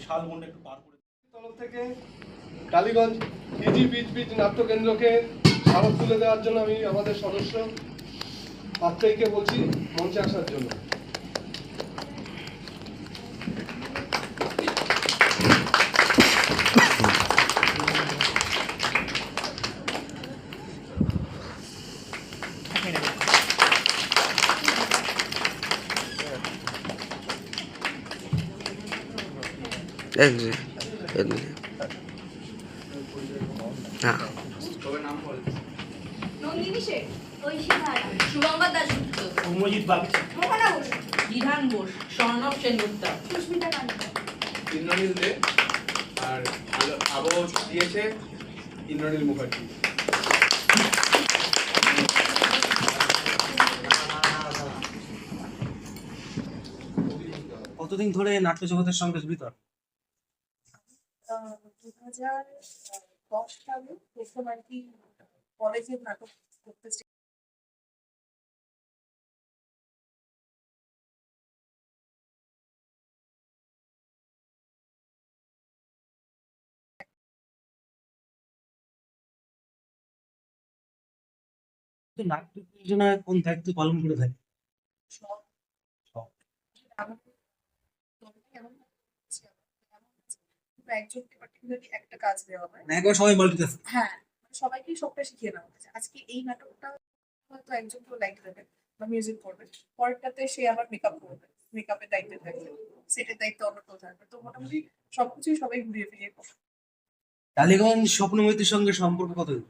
শালবন একটু পার করে তরফ থেকে টালিগঞ্জ ইজি বীজ বীজ নাট্যকেন্দ্রকে স্মারক তুলে দেওয়ার জন্য আমি আমাদের সদস্য পাত্রীকে বলছি মঞ্চে আসার জন্য। নন্দিনী শেখ, ঐশী ধারা, শুভঙ্কর দাশগুপ্ত, সৌম্যজিৎ বাগচি, মোহনা ঘোষ, বিধান বোস, স্বর্ণব সেনগুপ্তা, সুস্মিতা কান্ড, ইন্দ্রনীল দে আর আবহ দিয়েছে ইন্দ্রনীল মুখার্জি। কতদিন ধরে নাট্য জগতের সঙ্গে জড়িত? 2010 সালে প্রথম আর কি কলেজে নাটক করতে নাট্য পরিচালনায় কোন দায়িত্ব পালন করে থাকে? সব আমাদের দলটা এমন আছে, এমন আছে, পুরো একজনকে পার্টিকুলারলি একটা কাজ দেওয়া হয়। মানে একবার সবাই মাল্টিটাস্ক। হ্যাঁ, মানে সবাইকে সবটা শিখিয়ে নেওয়া হয়েছে। আজকে এই নাটকটা হয়তো একজন কেউ লাইট দেবে বা মিউজিক করবে, পরেরটাতে সে আবার মেকআপ করবে, মেকআপের দায়িত্বে থাকবে, সেটের দায়িত্ব অন্য কেউ থাকবে। তো মোটামুটি সবকিছুই সবাই ঘুরিয়ে ফিরিয়ে করবে। টালিগঞ্জ স্বপ্নময়ীর সঙ্গে সম্পর্ক কতদিন?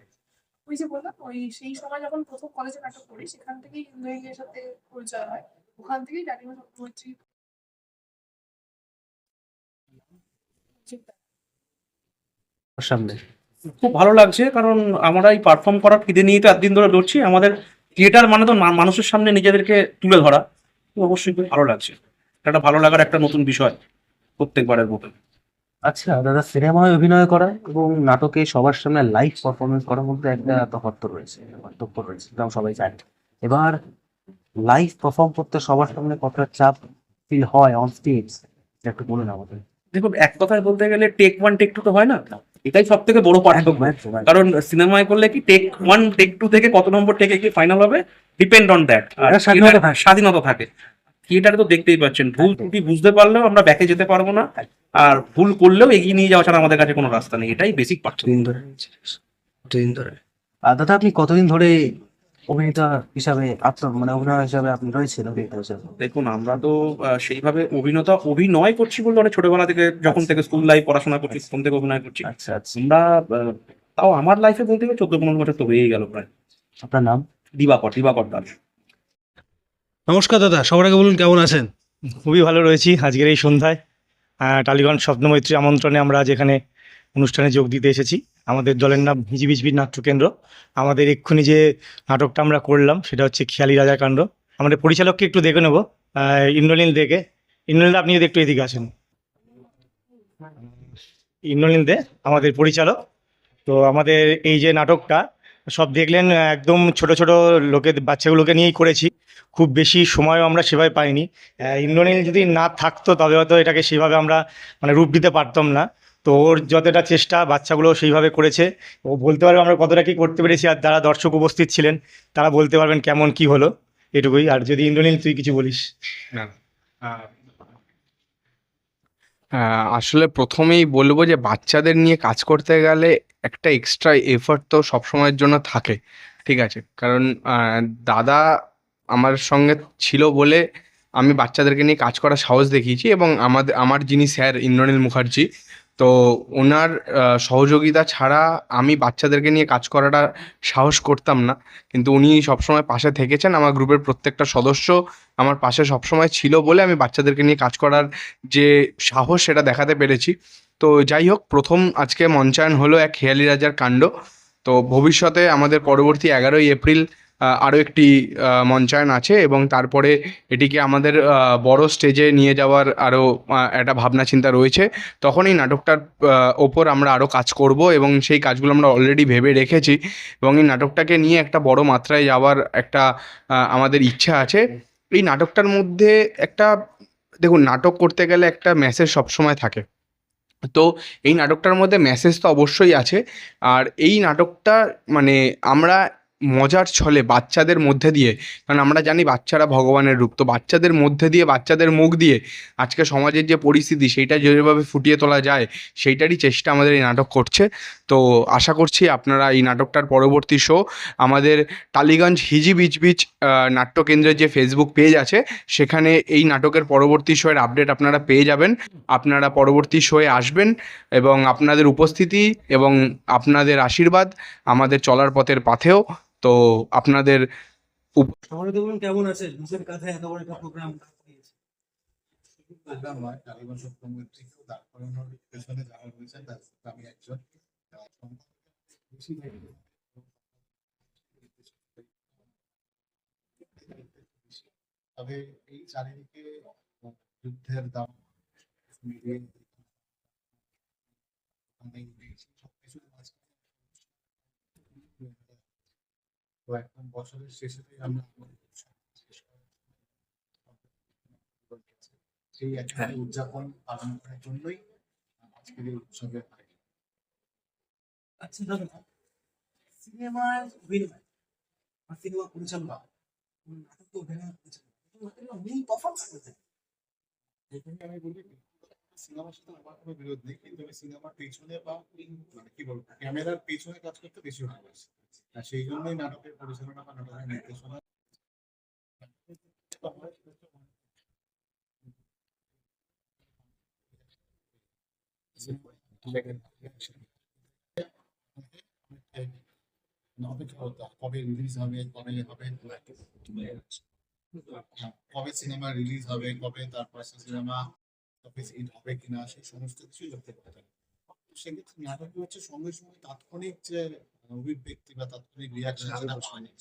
ওই যে বললাম, ওই সেই সময় যখন প্রথম কলেজে নাটক করি সেখান থেকেই ইন্দ্রনীলের সাথে পরিচয় হয়। ওখান থেকেই ডালিমা চক্রবর্তী সামনে খুব ভালো লাগছে, কারণ আমরা এই পারফর্ম করার খিদে নিয়েই তো একদিন ধরে লড়ছি। আমাদের থিয়েটার মানে তো মানুষের সামনে নিজেদেরকে তুলে ধরা, তো অবশ্যই খুব ভালো লাগছে। একটা ভালো লাগার একটা নতুন বিষয় প্রত্যেকবারের মতো। আচ্ছা দাদা, সিনেমায় অভিনয় করা এবং নাটকে সবার সামনে লাইভ পারফরমেন্স করার মধ্যে একটা তফাৎ রয়েছে, পার্থক্য রয়েছে, যেমন সবাই জানে। এবার লাইভ পারফর্ম করতে সবার সামনে কতটা চাপ ফিল হয় অন স্টেজ, একটু বলুন আমাদের। দেখুন, এক কথায় বলতে গেলে টেক 1 টেক 2 তো হয় না, এটাই সব থেকে বড় পার্থক্য। কারণ সিনেমায় করলে কি টেক 1 টেক 2 থেকে কত নম্বর টেকে কি ফাইনাল হবে ডিপেন্ড অন দ্যাট, স্বাধীনতা থাকে। থিয়েটারে তো দেখতেই পাচ্ছেন, ভুল ত্রুটি বুঝতে পারলেও আমরা ব্যাকে যেতে পারবো না, আর ভুল করলেও এগিয়ে নিয়ে যাওয়া ছাড়া আমাদের কাছে কোনো রাস্তা নেই। এটাই বেসিক পার্থক্য। কতদিন ধরে দাদা, আপনি কতদিন ধরে অভিনেতা হিসাবে মানে অভিনয় হিসাবে আপনি রয়েছেন অভিনেতা হিসাবে? দেখুন, আমরা তো সেইভাবে অভিনয় করছি বলতে অনেক ছোটবেলা থেকে, যখন থেকে স্কুল লাইফ পড়াশোনা করছি তখন থেকে অভিনয় করছি। আচ্ছা আচ্ছা। আমরা তাও আমার লাইফে বলতে গেলে 14-15 বছর তো হয়েই গেল প্রায়। আপনার নাম? দিবাকর দাস। নমস্কার দাদা, সবার আগে বলুন কেমন আছেন? খুবই ভালো রয়েছি আজকের এই সন্ধ্যায়। টালিগঞ্জ স্বপ্নমৈত্রী আমন্ত্রণে আমরা আজ এখানে অনুষ্ঠানে যোগ দিতে এসেছি। আমাদের দলের নাম হিজিবিজবির নাট্যকেন্দ্র। আমাদের এক্ষুনি যে নাটকটা আমরা করলাম সেটা হচ্ছে খেয়ালি রাজার কাণ্ড। আমাদের পরিচালককে একটু দেখে নেবো, ইন্দ্রনীল দেখে। ইন্দ্রনীল দা, আপনি যদি একটু এদিকে আসেন। ইন্দ্রনীল দে আমাদের পরিচালক। তো আমাদের এই যে নাটকটা সব দেখলেন, একদম ছোট ছোট বাচ্চাগুলোকে নিয়েই করেছি। খুব বেশি সময়ও আমরা সেভাবে পাইনি। ইন্দ্রনীল যদি না থাকতো তবে হয়তো এটাকে সেভাবে আমরা মানে রূপ দিতে পারতাম না। তো ওর যতটা চেষ্টা বাচ্চাগুলো সেইভাবে করেছে। ও বলতে পারবে আমরা কতটা কী করতে পেরেছি, আর যারা দর্শক উপস্থিত ছিলেন তারা বলতে পারবেন কেমন কি হলো, এটুকুই। আর যদি ইন্দ্রনীল তুই কিছু বলিস। আসলে প্রথমেই বলবো যে বাচ্চাদের নিয়ে কাজ করতে গেলে একটা এক্সট্রা এফর্ট তো সবসময়ের জন্য থাকে, ঠিক আছে? কারণ দাদা আমার সঙ্গে ছিল বলে আমি বাচ্চাদেরকে নিয়ে কাজ করার সাহস দেখিয়েছি, এবং আমার যিনি স্যার ইন্দ্রনীল মুখার্জি, তো ওনার সহযোগিতা ছাড়া আমি বাচ্চাদেরকে নিয়ে কাজ করাটা সাহস করতাম না। কিন্তু উনি সবসময় পাশে থেকেছেন, আমার গ্রুপের প্রত্যেকটা সদস্য আমার পাশে সবসময় ছিল বলে আমি বাচ্চাদেরকে নিয়ে কাজ করার যে সাহস সেটা দেখাতে পেরেছি। তো যাই হোক, প্রথম আজকে মঞ্চায়ন হলো এক খেয়ালি রাজার কাণ্ড। তো ভবিষ্যতে আমাদের পরবর্তী 11ই এপ্রিল আরও একটি মঞ্চায়ন আছে, এবং তারপরে এটিকে আমাদের বড় স্টেজে নিয়ে যাওয়ার আরও একটা ভাবনা চিন্তা রয়েছে। তখন এই নাটকটার ওপর আমরা আরও কাজ করব, এবং সেই কাজগুলো আমরা অলরেডি ভেবে রেখেছি, এবং এই নাটকটাকে নিয়ে একটা বড় মাত্রায় যাওয়ার একটা আমাদের ইচ্ছা আছে। এই নাটকটার মধ্যে একটা, দেখুন, নাটক করতে গেলে একটা মেসেজ সবসময় থাকে, তো এই নাটকটার মধ্যে মেসেজ তো অবশ্যই আছে। আর এই নাটকটা মানে আমরা মজার ছলে বাচ্চাদের মধ্যে দিয়ে, কারণ আমরা জানি বাচ্চারা ভগবানের রূপ, তো বাচ্চাদের মধ্যে দিয়ে, বাচ্চাদের মুখ দিয়ে আজকে সমাজের যে পরিস্থিতি সেইটা যেভাবে ফুটিয়ে তোলা যায় সেইটারই চেষ্টা আমাদের এই নাটক করছে। তো আশা করছি আপনারা এই নাটকটার পরবর্তী শো আমাদের টালিগঞ্জ হিজি বিচ বিচ নাট্যকেন্দ্রের যে ফেসবুক পেজ আছে সেখানে এই নাটকের পরবর্তী শোয়ের আপডেট আপনারা পেয়ে যাবেন। আপনারা পরবর্তী শোয়ে আসবেন এবং আপনাদের উপস্থিতি এবং আপনাদের আশীর্বাদ আমাদের চলার পথের পাথেও। তো আপনাদের আমাদের দেখুন কেমন আছে, নিজের কাছে এত বড় একটা প্রোগ্রাম প্রোগ্রাম নয়, টালিগঞ্জ সপ্তমীর দাঁড় করানোর পেছনে যারা রয়েছেন তার আমি একজন। বেশি তবে এই চারিদিকে যুদ্ধের দাম মিলিয়ে সবকিছু তো একদম বছরের শেষেতেই আমরা সেই একটা উদযাপন পালন করার জন্যই আজকের এই উৎসবের আয়োজন। আচ্ছা দাদা, সিনেমায় অভিনয় আর সিনেমা পরিচালনা, নাটক তো অভিনয় পরিচালনা মূল তফাৎ আছে। এখানে আমি বলি সিনেমার সাথে আমার কোনো বিরোধ নেই, কিন্তু আমি সিনেমার পেছনে বা মানে কি বলবো ক্যামেরার পেছনে কাজ করতে বেশি ভালোবাসি। আর সেই জন্যই নাটকের পরিচালনা বা নাটকের নির্দেশনা কবে রিলিজ হবে, কবে সিনেমা রিলিজ হবে, কবে তারপর সিনেমা হবে কিনা সেই সমস্ত কিছুই লক্ষ্য করতে হবে। সেক্ষেত্রে নাটক হচ্ছে সঙ্গে সঙ্গে তাৎক্ষণিক যে অভিব্যক্তি বা তাৎক্ষণিক রিয়াকশন যেটা পায়নি,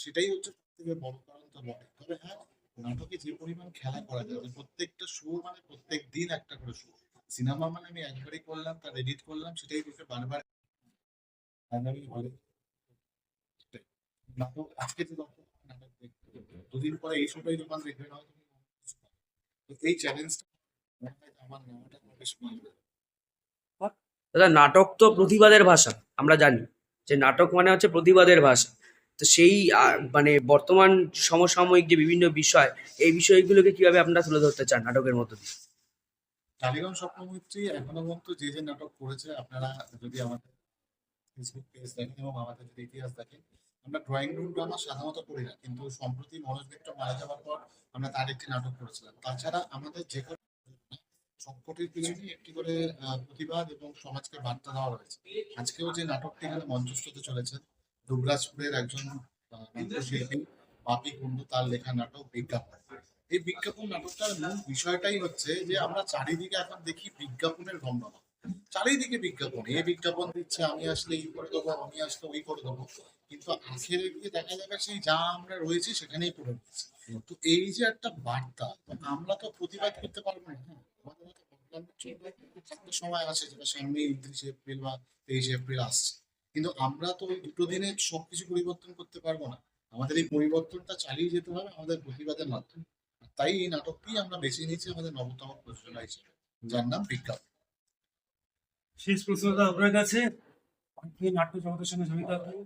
সেটাই হচ্ছে সব থেকে বড় কারণ তো বটে। তবে হ্যাঁ, নাটকে যে পরিমাণ খেলা করা যায়, প্রত্যেকটা শো মানে প্রত্যেক দিন একটা করে শো। সিনেমা মানে আমি একবারই করলাম, তার এডিট করলাম, সেটাই দেখে বারবার হলে নাটক আজকে যে নাটক দেখতে দুদিন পরে এই শোটাই দোকান দেখবে না, এই চ্যালেঞ্জটা আমার নেওয়াটা বেশ ভালো। দাদা, নাটক তো প্রতিবাদের ভাষা, আমরা জানি যে নাটক মানে হচ্ছে প্রতিবাদের ভাষা। তো সেই মানে বর্তমান সমসাময়িক যে বিভিন্ন বিষয়, এই বিষয়গুলোকে কিভাবে আপনারা তুলে ধরতে চান নাটকের মধ্য দিয়ে? টালিগঞ্জ স্বপ্নমৈত্রী এখনো পর্যন্ত যে যে নাটক করেছে, আপনারা যদি আমাদের ফেসবুক পেজ দেখেন এবং আমাদের যদি ইতিহাস দেখেন, আমরা ড্রয়িং রুম ড্রামা সাধারণত করি না, কিন্তু সম্প্রতি মনোজ মিত্র মারা যাওয়ার পর আমরা তার একটি নাটক করেছিলাম। তাছাড়া আমাদের যে কোনো সবকটির পিছনে একটি করে প্রতিবাদ এবং সমাজকে বার্তা দেওয়া রয়েছে। আজকেও যে নাটকটি এখানে মঞ্চস্থ হতে চলেছে, দুবরাজপুরের একজন নাট্যশিল্পী বাপি কুন্ডু তার লেখা নাটক বিজ্ঞাপন। এই বিজ্ঞাপন নাটকটার মূল বিষয়টাই হচ্ছে যে আমরা চারিদিকে এখন দেখি বিজ্ঞাপনের রমরমা, চারিদিকে বিজ্ঞাপন, এই বিজ্ঞাপন দিচ্ছে, আমি আসলে এই করে দেবো, আমি আসলে ওই করে দেবো, কিন্তু আখেরে গিয়ে দেখা যাবে সেই যা আমরা রয়েছি সেখানেই পড়ে রয়েছি। তো এই যে একটা বার্তা, আমরা তো প্রতিবাদ করতে পারবো না, হ্যাঁ আমাদের একটা সময় আছে যেটা সামনে 29 এপ্রিল বা 23 এপ্রিল আসছে, কিন্তু আমরা তো ওই দুটো দিনে সবকিছু পরিবর্তন করতে পারবো না। আমাদের এই পরিবর্তনটা চালিয়ে যেতে হবে আমাদের প্রতিবাদের মাধ্যমে। তাই এই নাটকটি আমরা বেছে নিয়েছি আমাদের নবতম প্রযোজনা হিসেবে, যার নাম বিজ্ঞাপন। শেষ প্রশ্নটা আপনার কাছে, অনেকে নাট্য জগতের সঙ্গে জড়িত আছেন,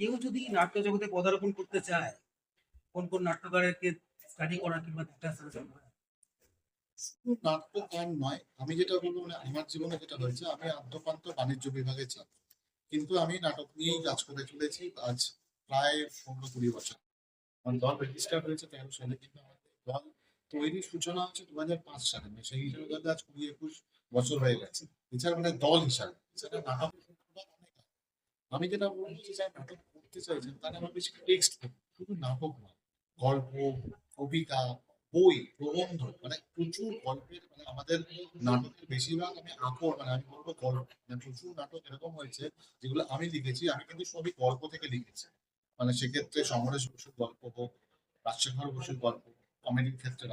কেউ যদি নাট্য জগতে পদার্পণ করতে চায়, কোন কোন নাট্যকারকে স্টাডি করা কিংবা দেখা শুধু নাট্যকার নয়, আমি যেটা বলবো মানে আমার জীবনে যেটা হয়েছে, আমি আদ্যপান্ত বাণিজ্য বিভাগে ছাত্র, কিন্তু আমি নাটক নিয়েই কাজ করে চলেছি আজ প্রায় 15-20 বছর। আমার দল রেজিস্টার হয়েছে 13 সালে, কিন্তু আমাদের দল তৈরির সূচনা হচ্ছে 2005 সালে। সেই হিসাবে ধরলে আজ 20-21 বছর হয়ে গেছে। এছাড়া মানে দল হিসাবে এছাড়া নাটক আমি যেটা বলছি যে নাটক করতে চাইছেন তাহলে আমার বেশি টেক্সট, শুধু নাটক নয়, গল্প, কবিতা, বই, প্রবন্ধ, মানে প্রচুর গল্পের, মানে আমাদের নাটকের বেশিরভাগ আমি মানে আমি বলবো গল্প, মানে প্রচুর নাটক এরকম হয়েছে যেগুলো আমি লিখেছি, আমি কিন্তু সবই গল্প থেকে লিখেছি। মানে সেক্ষেত্রে সমরেশ বসুর গল্প হোক, রাজশেখর বসুর গল্প, কমেডির ক্ষেত্রে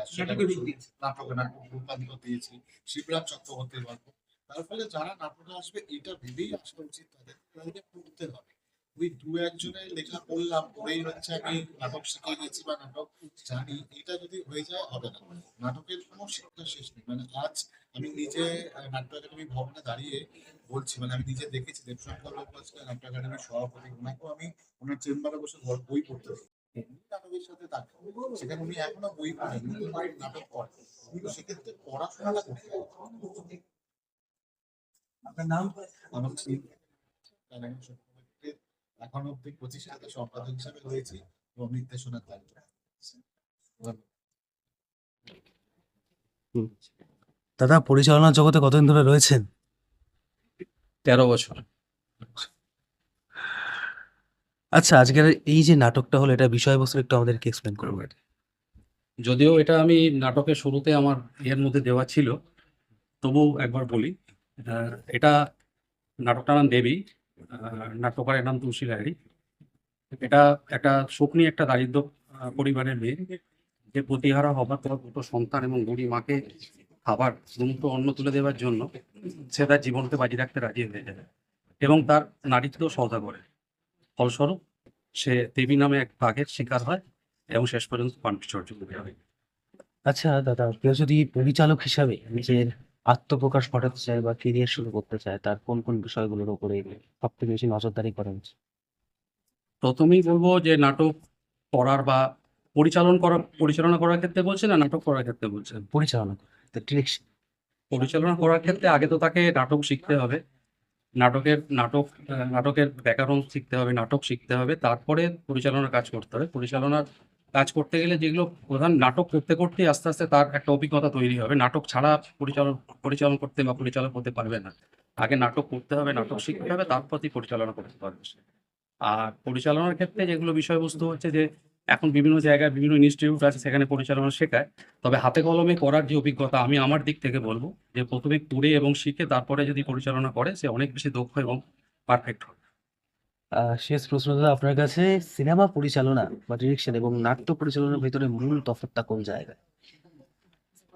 নাটকে রূপান্তর দিয়েছি, শিবরাম চক্রবর্তীর গল্প। তার ফলে যারা নাটকে আসবে এটা ভেবেই আসা উচিত, তাদেরকে পড়তে হবে। ওই দু একজনের লেখা পড়লাম, পড়েই হচ্ছে আমি নাটক শিখে গেছি বা নাটক জানি, এটা যদি হয়ে যায় হবে না। নাটকের কোনো শিক্ষা শেষ নেই। মানে আজ আমি নিজে নাট্য একাডেমি ভবনে দাঁড়িয়ে বলছি, মানে আমি নিজে দেখেছি দেবশঙ্কর লোকবাজকে নাট্য একাডেমির সভাপতি, ওনাকেও আমি ওনার চেম্বারে বসে বই পড়তে দেখি। নাটকের সাথে থাকে, সেখানে উনি এখনো বই পড়েন, নতুন নতুন নাটক পড়েন, কিন্তু সেক্ষেত্রে পড়াশোনাটা করতে হবে। আপনার নাম? আমার কালাগান সমিতির এখন অব্দি প্রতিষ্ঠাতা সম্পাদক হিসেবে রয়েছি এবং নির্দেশনার দায়িত্ব। দাদা পরিচালনার জগতে কতদিন ধরে রয়েছেন? 13 বছর। আচ্ছা, আজকের এই যে নাটকটা হলো, এটা বিষয়বস্তু একটু আমাদেরকে এক্সপ্লেন করবেন। যদিও এটা আমি নাটকের শুরুতে আমার এর মধ্যে দেওয়া ছিল, তবু একবার বলি। এটা নাটকটার নাম দেবী, নাট্যকারের নাম তুলসী লাহিড়ী। এটা একটা শোকনি, একটা দারিদ্র পরিবারের মেয়ে, যে প্রতিহারা হবার পর দুটো সন্তান এবং বুড়ি মাকে খাবার দুমুঠো অন্ন তুলে দেওয়ার জন্য সে তার জীবনকে বাজি রাখতে রাজি হয়ে যায় এবং তার নারীত্ব সওদা করে। ফলস্বরূপ সে দেবী নামে এক বাঘের শিকার হয় এবং শেষ পর্যন্ত পাণ্ডুচর্য করে হয়। আচ্ছা দাদা, কেউ যদি পরিচালক হিসাবে নিজের আত্মপ্রকাশ ঘটাতে চায় বা কেরিয়ার শুরু করতে চায়, তার কোন কোন বিষয়গুলোর উপরে সব থেকে বেশি নজরদারি করা উচিত? প্রথমেই বলবো যে নাটক করার বা পরিচালনা করার ক্ষেত্রে বলছেন না নাটক করার ক্ষেত্রে বলছেন? পরিচালনা, ডিরেকশন। পরিচালনা করার ক্ষেত্রে আগে তো তাকে নাটক শিখতে হবে, নাটকের ব্যাকরণ শিখতে হবে, নাটক শিখতে হবে, তারপরে পরিচালনার কাজ করতে হবে। পরিচালনার কাজ করতে গেলে যেগুলো প্রধান, নাটক করতে করতেই আস্তে আস্তে তার একটা অভিজ্ঞতা তৈরি হবে। নাটক ছাড়া পরিচালন করতে বা পরিচালক হতে পারবে না। আগে নাটক করতে হবে, নাটক শিখতে হবে, তারপরই পরিচালনা করতে পারবে সে। আর পরিচালনার ক্ষেত্রে যেগুলো বিষয়বস্তু হচ্ছে যে এখন বিভিন্ন জায়গায় বিভিন্ন ইনস্টিটিউট আছে, সেখানে পরিচালনা শেখায়। তবে হাতে কলমে করার যে অভিজ্ঞতা, আমি আমার দিক থেকে বলবো যে প্রথমে করে এবং শিখে তারপরে যদি পরিচালনা করে, সে অনেক বেশি দক্ষ এবং পারফেক্ট হবে। শেষ প্রশ্ন দাদা আপনার কাছে, সিনেমা পরিচালনা বা ডিরেকশন এবং নাট্য পরিচালনার ভিতরে মূল তফাৎটা কোন জায়গায়?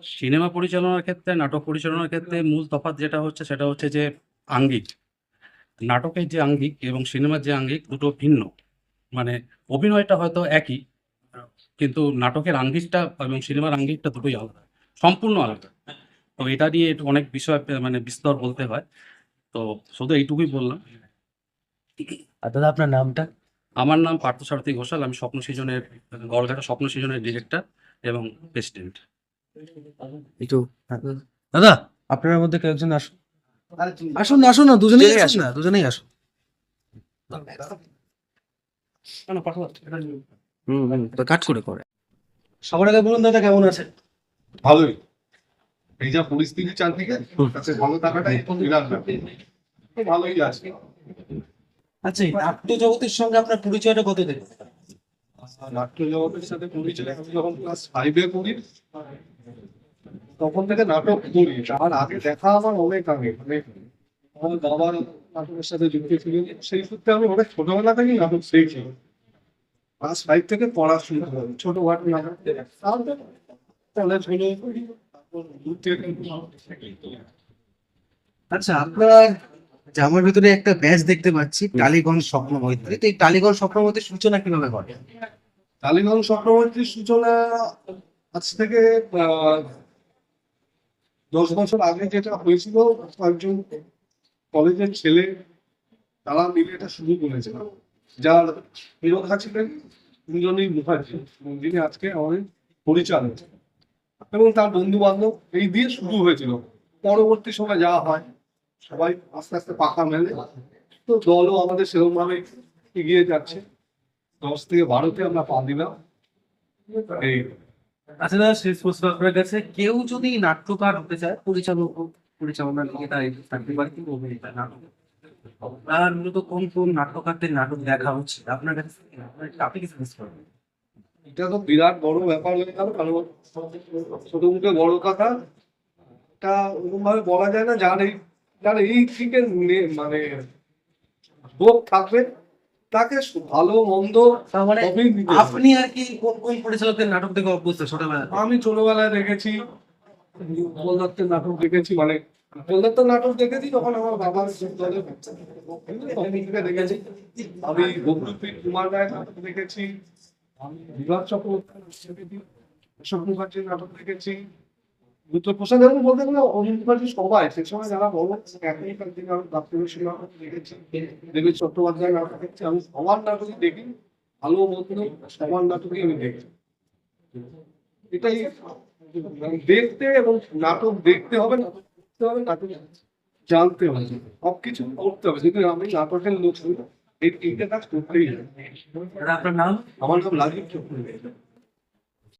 সিনেমা পরিচালনার ক্ষেত্রে, নাটক পরিচালনার ক্ষেত্রে মূল তফাৎ যেটা হচ্ছে সেটা হচ্ছে যে আঙ্গিক। নাটকের যে আঙ্গিক এবং সিনেমার যে আঙ্গিক দুটো ভিন্ন। মানে অভিনয়টা হয়তো একই, কিন্তু নাটকের আঙ্গিকটা এবং সিনেমার আঙ্গিকটা দুটোই আলাদা, সম্পূর্ণ আলাদা। তো এটা নিয়ে একটু অনেক বিষয় মানে বিস্তর বলতে হয়, তো শুধু এইটুকুই বললাম। আর দাদা আপনার নামটা? আমার নাম পার্থসারথী ঘোষাল, আমি স্বপ্ন সৃজনের, গড়ঘাটা স্বপ্ন সৃজনের ডিরেক্টর এবং প্রেসিডেন্ট। একটু দাদা আপনার মধ্যে কেউ একজন আসুন, আসুন না, আসুন না, দুজনেই আসুন না, দুজনেই আসুন। কাট করে করে সবার আগে বলুন দাদা কেমন আছে? ভালোই। এই যা পরিস্থিতি চারদিকে, তাতে ভালো থাকাটাই বিরাট ব্যাপার। তো ভালোই আছে। আচ্ছা, এই নাট্য জগতের সঙ্গে আপনার পরিচয়টা কত দিন? নাট্য জগতের সাথে পরিচয় আমি যখন ক্লাস 5-এ পড়ি, তখন থেকে নাটক করি। তার আগে দেখা আমার অনেক আগে, মানে আমার বাবার নাটকের সাথে যুক্ত ছিল, সেই সূত্রে আমি অনেক ছোটবেলা থেকেই নাটক শিখছি। ক্লাস 5 থেকে পড়া শুরু করি, ছোটখাটো নাটক। তারপর কলেজ হলো, তারপর দূর থেকে আচ্ছা, আপনার জামার ভিতরে একটা ব্যাচ দেখতে পাচ্ছি, টালিগঞ্জ স্বপ্ন মৈত্রী। তো এই টালিগঞ্জ স্বপ্ন মৈত্রীর সূচনা কিভাবে করে? টালিগঞ্জ স্বপ্নমৈত্রীর সূচনা আজ থেকে 10 বছর আগে যেটা হয়েছিল, কয়েকজন কলেজের ছেলে তারা মিলে এটা শুরু করেছিল, যার বিরোধা ছিলেন দুজনেই মুখার্জি, যিনি আজকে আমাদের পরিচালক, এবং তার বন্ধু বান্ধব। এই দিয়ে শুরু হয়েছিল। পরবর্তী সময় যা হয়, সবাই আস্তে আস্তে পাকা মেলে, তো দলও আমাদের সেরকম ভাবে এগিয়ে যাচ্ছে। 10 থেকে 12-তে আমরা পা দিলাম। এই আচ্ছা দাদা, শেষ প্রশ্ন আপনার কাছে, কেউ যদি নাট্যকার হতে চায়, পরিচালক হোক, পরিচালনার দিকে তার interest থাকতে পারে, কিন্তু অভিনেতা নাটক, আর মূলত কোন কোন নাট্যকারদের নাটক দেখা হচ্ছে আপনার কাছে? আপনি কিছু মিস করবেন? এটা তো বিরাট বড় ব্যাপার হয়ে গেল, কারণ ছোট মুখে বড় কথা, এটা ওরকম ভাবে বলা যায় না। যার এই থেকে মানে বোধ থাকবে, তাকে ভালো মন্দ তার মানে সবই দিতে হবে। আপনি আর কি কোন কোন পরিচালকের নাটক দেখে অভ্যস্ত ছোটবেলা? আমি ছোটবেলায় দেখেছি গোপাল দত্তের নাটক দেখেছি, মানে কলকাতা নাটক দেখেছি তখন আমার বাবার দলে দেখেছি, আমি বকুলপ্রীত কুমার রায় নাটক দেখেছি, আমি বিভাগ চক্রবর্তী অশোক মুখার্জির নাটক দেখেছি, রুদ্রপ্রসাদ এবং বলতে গেলে অনিল মুখার্জি সবাই সে সময় যারা বড় এখনকার দিনে আমি প্রাপ্তবয়স্ক নাটক দেখেছি, দেবী চট্টোপাধ্যায় নাটক দেখছি, আমি সবার নাটকই দেখি, ভালো মন্দ সবার নাটকই আমি দেখি। এটাই দেখতে এবং নাটক দেখতে হবে, নাটক করতে হবে, নাটক জানতে হবে, সবকিছু করতে হবে। যদি আমি নাটকের লোক হই, এই তিনটে কাজ করতেই হবে। আপনার নাম? আমার নাম রাজীব চক্রবর্তী।